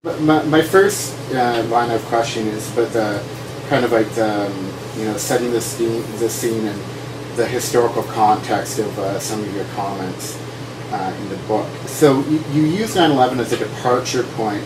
My first line of questioning is about the kind of like the, setting the scene and the historical context of some of your comments in the book. So you use 9/11 as a departure point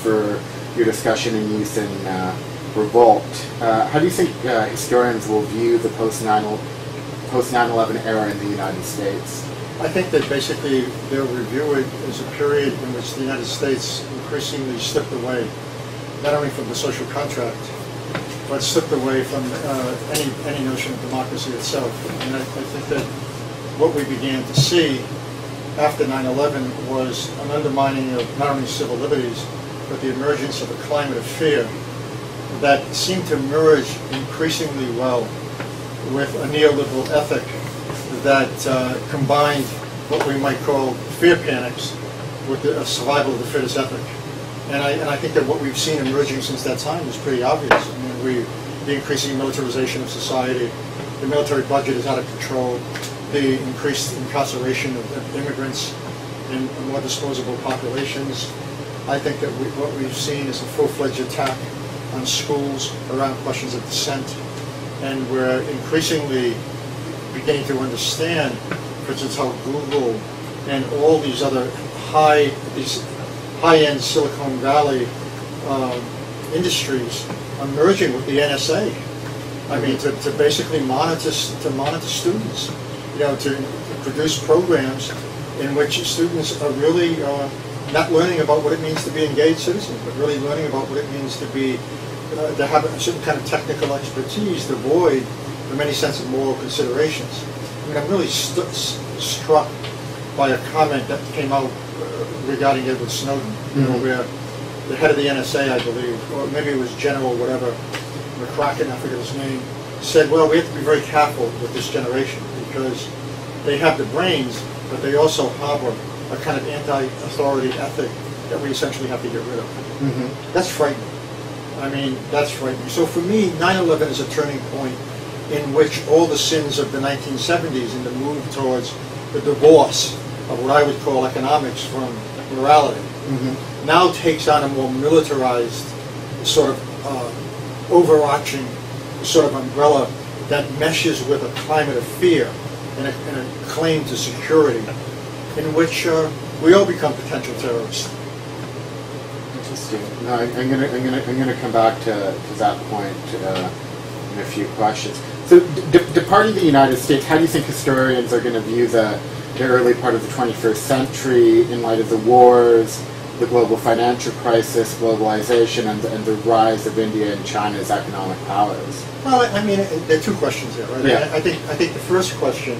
for your discussion in Youth and Revolt. How do you think historians will view the post-9/11 era in the United States? I think that basically they'll review it as a period in which the United States increasingly slipped away, not only from the social contract, but slipped away from any notion of democracy itself. And I think that what we began to see after 9/11 was an undermining of not only civil liberties, but the emergence of a climate of fear that seemed to merge increasingly well with a neoliberal ethic that combined what we might call fear panics with the survival of the fittest ethic. And I think that what we've seen emerging since that time is pretty obvious. I mean, the increasing militarization of society, the military budget is out of control, the increased incarceration of immigrants in more disposable populations. I think that what we've seen is a full-fledged attack on schools around questions of dissent, and we're increasingly beginning to understand, for instance, how Google and all these other high-end Silicon Valley industries are merging with the NSA. I mean, to basically monitor students, to produce programs in which students are really not learning about what it means to be engaged citizens, but really learning about what it means to be to have a certain kind of technical expertise devoid of any sense of moral considerations. I mean, I'm really struck by a comment that came out regarding Edward Snowden, where the head of the NSA, I believe, or maybe it was General whatever, McCracken, I forget his name, said, well, we have to be very careful with this generation because they have the brains, but they also harbor a kind of anti-authority ethic that we essentially have to get rid of. That's frightening. I mean, that's frightening. So for me, 9/11 is a turning point in which all the sins of the 1970s and the move towards the divorce of what I would call economics from morality now takes on a more militarized sort of overarching sort of umbrella that meshes with a climate of fear and a claim to security in which we all become potential terrorists. Interesting. No, I'm gonna come back to that point in a few questions. So, departing the United States, how do you think historians are going to view the early part of the 21st century in light of the wars, the global financial crisis, globalization, and the rise of India and China as economic powers? Well, I mean, there are two questions there, right? Yeah. I think the first question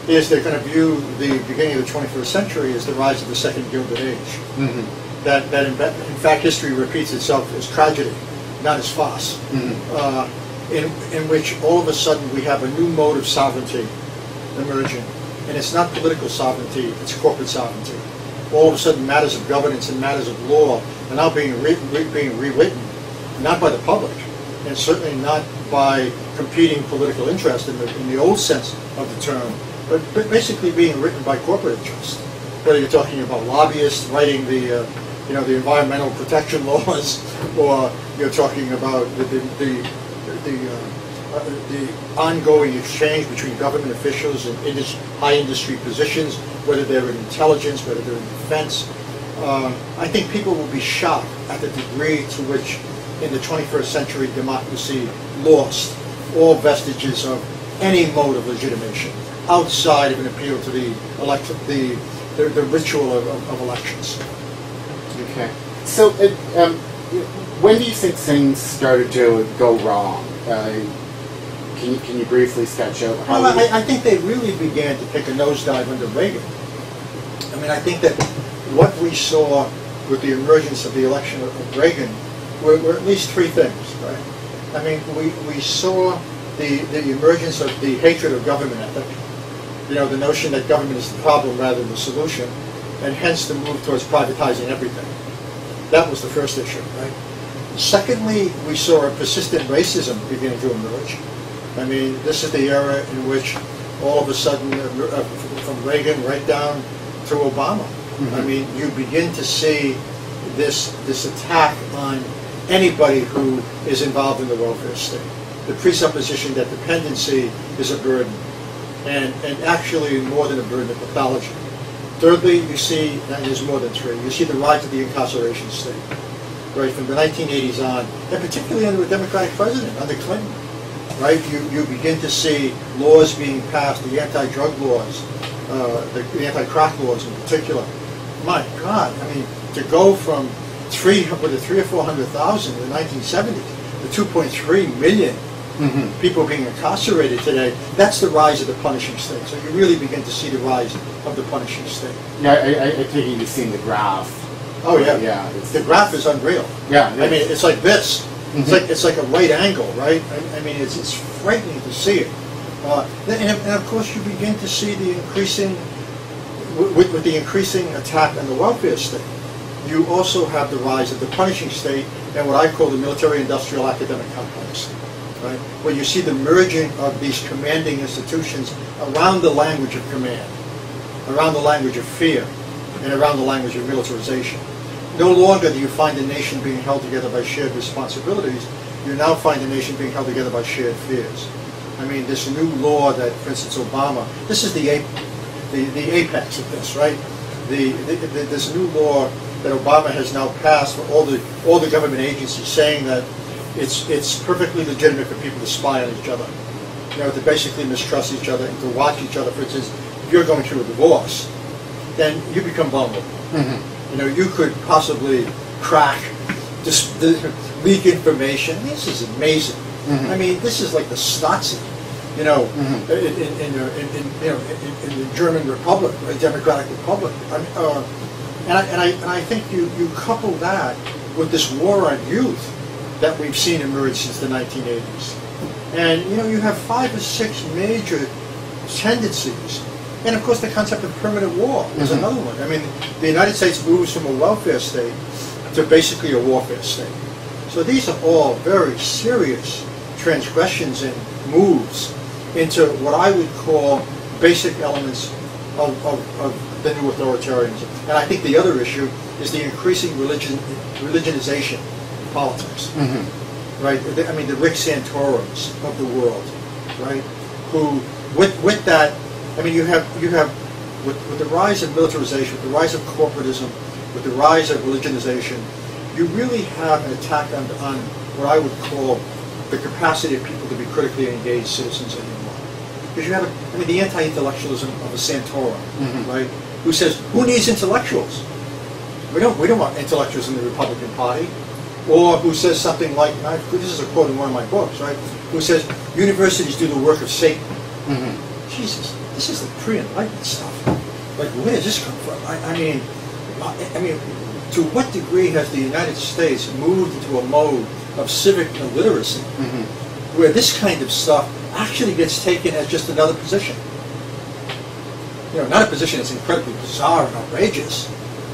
is they're going to view the beginning of the 21st century as the rise of the second Gilded Age. That in fact history repeats itself as tragedy, not as farce. In which all of a sudden we have a new mode of sovereignty emerging. And it's not political sovereignty, it's corporate sovereignty. All of a sudden matters of governance and matters of law are now being rewritten, not by the public, and certainly not by competing political interest in the old sense of the term, but basically being written by corporate interest. Whether you're talking about lobbyists writing the environmental protection laws, or you're talking about the ongoing exchange between government officials and high industry positions, whether they're in intelligence, whether they're in defense. I think people will be shocked at the degree to which in the 21st century democracy lost all vestiges of any mode of legitimation outside of an appeal to the ritual of elections. Okay. So when do you think things started to go wrong? Can you briefly sketch out how? Well, I think they really began to take a nosedive under Reagan. I mean, I think that what we saw with the emergence of the election of Reagan were at least three things, right? I mean, we saw the emergence of the hatred of government ethic, the notion that government is the problem rather than the solution, and hence the move towards privatizing everything. That was the first issue, right? Secondly, we saw a persistent racism beginning to emerge. I mean, this is the era in which all of a sudden, from Reagan right down to Obama, I mean, you begin to see this attack on anybody who is involved in the welfare state. The presupposition that dependency is a burden, and actually more than a burden, a pathology. Thirdly, you see, and there's more than three, you see the rise of the incarceration state, right, from the 1980s on, and particularly under a Democratic president, under Clinton, right? You begin to see laws being passed, the anti-drug laws, the anti-crack laws in particular. My God, I mean, to go from 300,000 or 400,000 in the 1970s to 2.3 million people being incarcerated today, that's the rise of the punishing state. So you really begin to see the rise of the punishing state. Yeah, I take it you've seen the graph. Oh yeah, yeah. The graph is unreal. Yeah, I mean, it's like this. It's like a right angle, right? I mean, it's frightening to see it. And of course, you begin to see the increasing, with the increasing attack on the welfare state. You also have the rise of the punishing state and what I call the military-industrial academic complex, right? Where you see the merging of these commanding institutions around the language of command, around the language of fear, and around the language of militarization. No longer do you find a nation being held together by shared responsibilities. You now find a nation being held together by shared fears. I mean, this new law that, for instance, Obama, this is the apex of this, right? This new law that Obama has now passed for all the government agencies, saying that it's perfectly legitimate for people to spy on each other, you know, to basically mistrust each other and to watch each other. For instance, if you're going through a divorce, then you become vulnerable. You know, you could possibly crack, leak information. This is amazing. I mean, this is like the Stasi, you know, in the German Republic, the Democratic Republic. And I think you couple that with this war on youth that we've seen emerge since the 1980s. And, you know, you have 5 or 6 major tendencies. And, of course, the concept of permanent war is another one. I mean, the United States moves from a welfare state to basically a warfare state. So these are all very serious transgressions and moves into what I would call basic elements of the new authoritarianism. And I think the other issue is the increasing religionization of politics. Right? I mean, the Rick Santorums of the world, right? Who, with that, I mean, you have with the rise of militarization, with the rise of corporatism, with the rise of religionization, you really have an attack on what I would call the capacity of people to be critically engaged citizens anymore. Because you have, I mean, the anti-intellectualism of a Santorum, right? Who says, who needs intellectuals? We don't want intellectuals in the Republican Party. Or who says something like, this is a quote in one of my books, right? Who says, universities do the work of Satan. Jesus, this is the pre-enlightenment stuff. Like, where does this come from? I mean, to what degree has the United States moved into a mode of civic illiteracy, where this kind of stuff actually gets taken as just another position? You know, not a position that's incredibly bizarre and outrageous,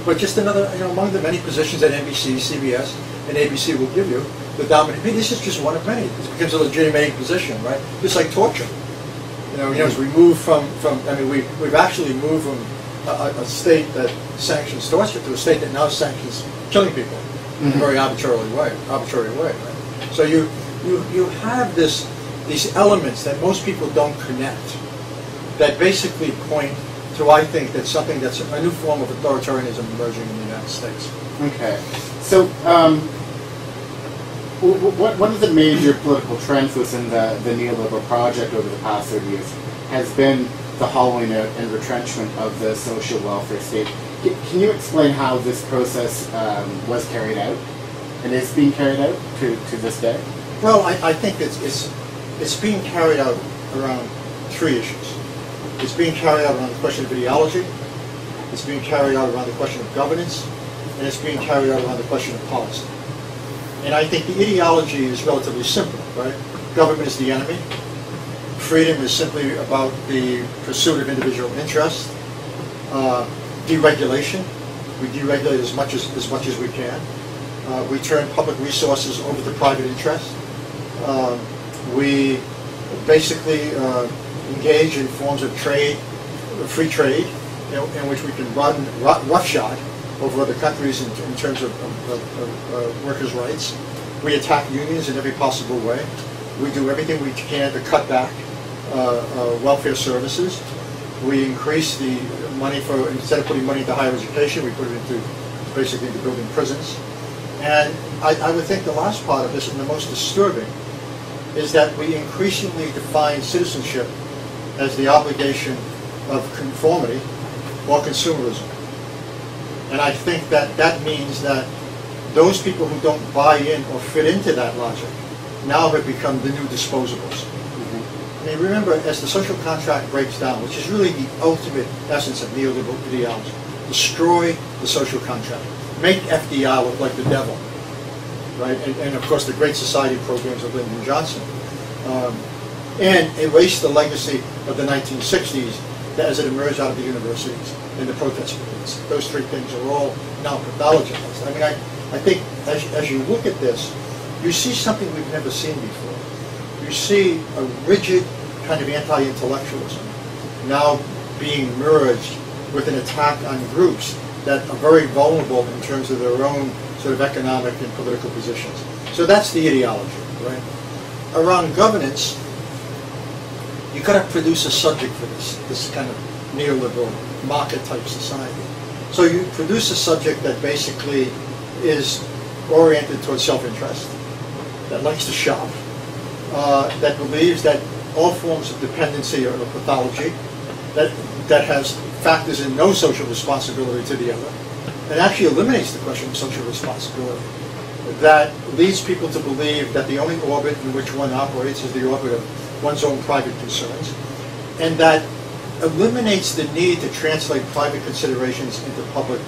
but just another, you know, among the many positions that NBC, CBS, and ABC will give you, the dominant. I mean, this is just one of many. This becomes a legitimating position, right? Just like torture. You know, as we move from I mean, we've actually moved from a state that sanctions torture to a state that now sanctions killing people in a very arbitrary way, right? So you have these elements that most people don't connect, that basically point to, I think, that something that's a new form of authoritarianism emerging in the United States. Okay. So, one of the major political trends within the neoliberal project over the past 30 years has been the hollowing out and retrenchment of the social welfare state. Can you explain how this process was carried out and is being carried out to this day? Well, I think it's being carried out around 3 issues. It's being carried out around the question of ideology, it's being carried out around the question of governance, and it's being carried out around the question of policy. And I think the ideology is relatively simple, right? Government is the enemy. Freedom is simply about the pursuit of individual interest. Deregulation. We deregulate as much as we can. We turn public resources over to private interest. We basically engage in forms of trade, free trade, in which we can run roughshod over other countries in terms of workers' rights. We attack unions in every possible way. We do everything we can to cut back welfare services. We increase the money for, instead of putting money into higher education, we put it into basically into building prisons. And I would think the last part of this, and the most disturbing, is that we increasingly define citizenship as the obligation of conformity or consumerism. And I think that that means that those people who don't buy in or fit into that logic now have become the new disposables. I mean, remember, as the social contract breaks down, which is really the ultimate essence of neoliberal ideology, destroy the social contract, make FDR look like the devil, right? And of course, the Great Society programs of Lyndon Johnson, and erase the legacy of the 1960s as it emerged out of the universities and the protest movements. Those three things are all now pathologized. I mean, I think as you look at this, you see something we've never seen before. You see a rigid kind of anti-intellectualism now being merged with an attack on groups that are very vulnerable in terms of their own sort of economic and political positions. So that's the ideology, right? Around governance, you've got to produce a subject for this kind of neoliberal market-type society. So you produce a subject that basically is oriented towards self-interest, that likes to shop, that believes that all forms of dependency are a pathology, that has factors in no social responsibility to the other, and actually eliminates the question of social responsibility, that leads people to believe that the only orbit in which one operates is the orbit of one's own private concerns, and that eliminates the need to translate private considerations into public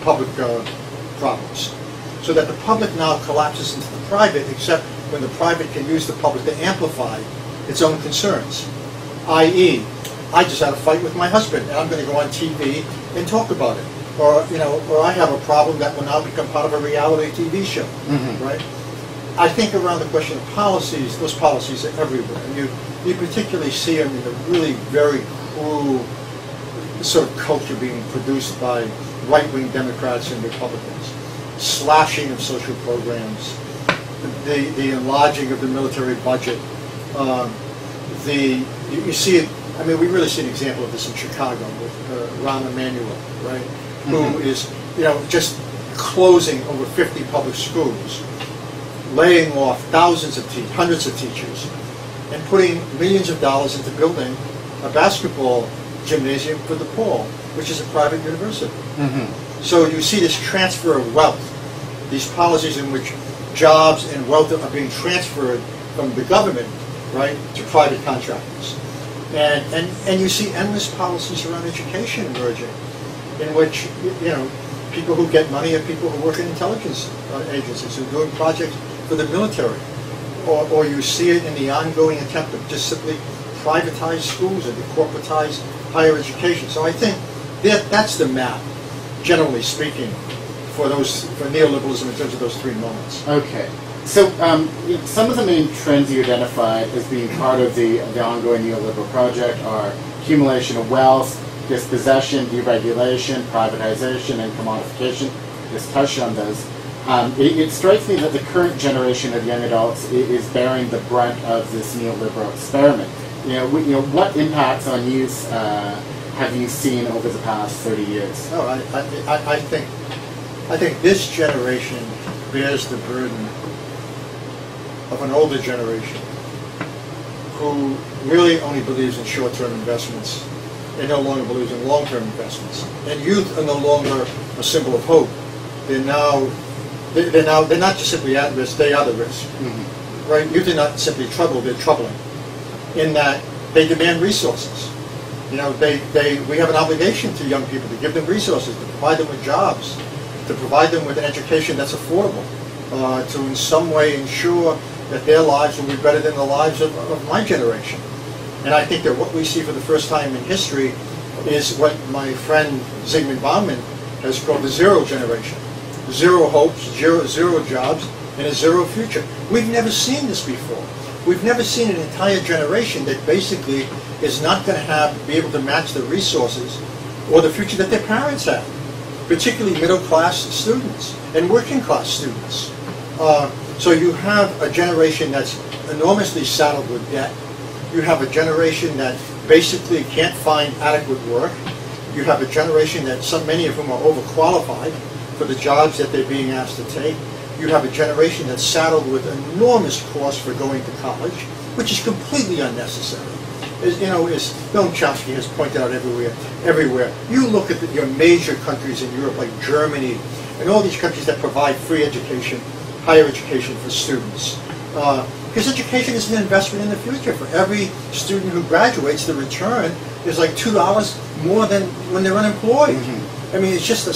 problems. So that the public now collapses into the private, except when the private can use the public to amplify its own concerns. I.e., I just had a fight with my husband, and I'm going to go on TV and talk about it. Or, or I have a problem that will now become part of a reality TV show, right? I think around the question of policies, those policies are everywhere. And you particularly see them in the really very cruel sort of culture being produced by right-wing Democrats and Republicans. Slashing of social programs, the enlarging of the military budget. You see it, I mean, we really see an example of this in Chicago with Rahm Emanuel, right? Who is, just closing over 50 public schools, laying off thousands of hundreds of teachers, and putting millions of dollars into building a basketball gymnasium for DePaul, which is a private university. So you see this transfer of wealth, these policies in which jobs and wealth are being transferred from the government, right, to private contractors. And you see endless policies around education emerging, in which, people who get money are people who work in intelligence agencies, who are doing projects for the military. Or you see it in the ongoing attempt to just simply privatize schools and to corporatize higher education. So I think that's the map, generally speaking, for neoliberalism in terms of those three moments. Okay. So some of the main trends you identified as being part of the ongoing neoliberal project are accumulation of wealth, dispossession, deregulation, privatization, and commodification. Just touched on those. It strikes me that the current generation of young adults is bearing the brunt of this neoliberal experiment. What impacts on youth have you seen over the past 30 years? Oh, I think this generation bears the burden of an older generation who really only believes in short-term investments and no longer believes in long-term investments. And youth are no longer a symbol of hope. They're not just simply at risk, they are the risk. Right? Youth are not simply troubled, they're troubling. In that they demand resources. We have an obligation to young people to give them resources, to provide them with jobs, to provide them with an education that's affordable, to in some way ensure that their lives will be better than the lives of my generation. And I think that what we see for the first time in history is what my friend Zygmunt Bauman has called the zero generation. Zero hopes, zero jobs, and a zero future. We've never seen this before. We've never seen an entire generation that basically is not going to be able to match the resources or the future that their parents have. particularly middle-class students and working-class students. So you have a generation that's enormously saddled with debt. You have a generation that basically can't find adequate work. You have a generation that many of whom are overqualified for the jobs that they're being asked to take. You have a generation that's saddled with enormous costs for going to college, which is completely unnecessary. As Bill Chomsky has pointed out everywhere. You look at your major countries in Europe, like Germany, and all these countries that provide free education, higher education for students. Because education is an investment in the future. For every student who graduates, the return is like $2 more than when they're unemployed. I mean, it's just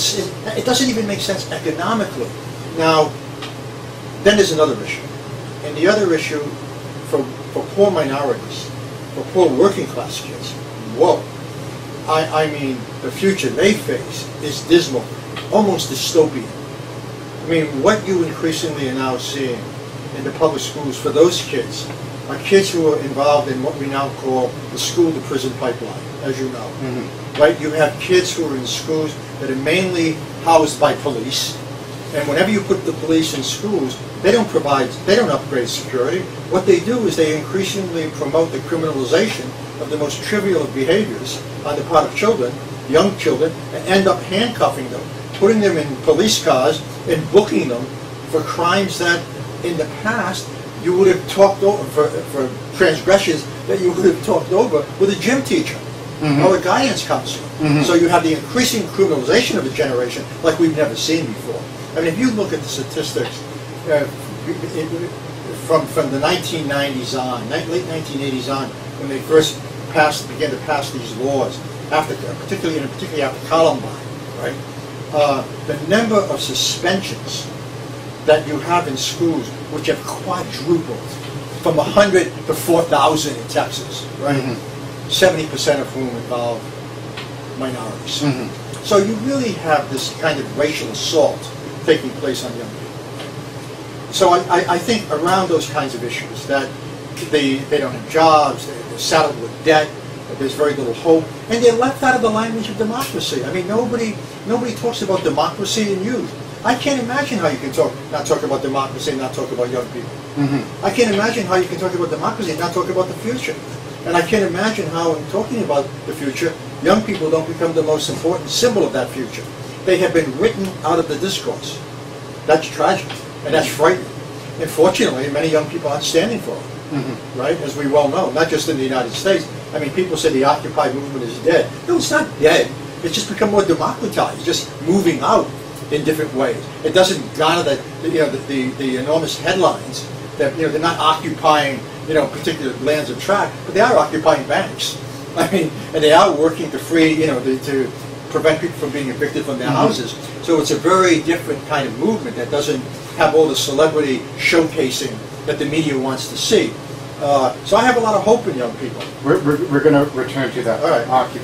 it doesn't even make sense economically. Now, then there's another issue, and the other issue for poor minorities, for poor working class kids. Whoa! I mean, the future they face is dismal, almost dystopian. I mean, what you increasingly are now seeing in the public schools for those kids are kids who are involved in what we now call the school-to-prison pipeline, as you know. Right? You have kids who are in schools that are mainly housed by police, and whenever you put the police in schools, they don't upgrade security. What they do is they increasingly promote the criminalization of the most trivial of behaviors on the part of children, young children, and end up handcuffing them, putting them in police cars, and booking them for crimes that in the past you would have talked over, for transgressions that you would have talked over with a gym teacher or a guidance counselor. So you have the increasing criminalization of a generation like we've never seen before. I mean, if you look at the statistics from the 1990s on, late 1980s on, when they first began to pass these laws, particularly after Columbine, right? The number of suspensions that you have in schools, which have quadrupled from 100 to 4,000 in Texas, right? 70% of whom involve minorities. So you really have this kind of racial assault taking place on young people. So I think around those kinds of issues, that they don't have jobs, they're saddled with debt, there's very little hope, and they're left out of the language of democracy. I mean, nobody talks about democracy in youth. I can't imagine how you can not talk about democracy and not talk about young people. I can't imagine how you can talk about democracy and not talk about the future. And I can't imagine how, in talking about the future, young people don't become the most important symbol of that future. They have been written out of the discourse. That's tragic, and that's frightening. And fortunately, many young people aren't standing for it, right? As we well know, not just in the United States. I mean, people say the Occupy movement is dead. No, it's not dead. It's just become more democratized, just moving out in different ways. It doesn't garner the enormous headlines that they're not occupying particular lands of tract, but they are occupying banks. I mean, and they are working to free to prevent people from being evicted from their houses. So it's a very different kind of movement that doesn't have all the celebrity showcasing that the media wants to see. So I have a lot of hope in young people. We're going to return to that. All right.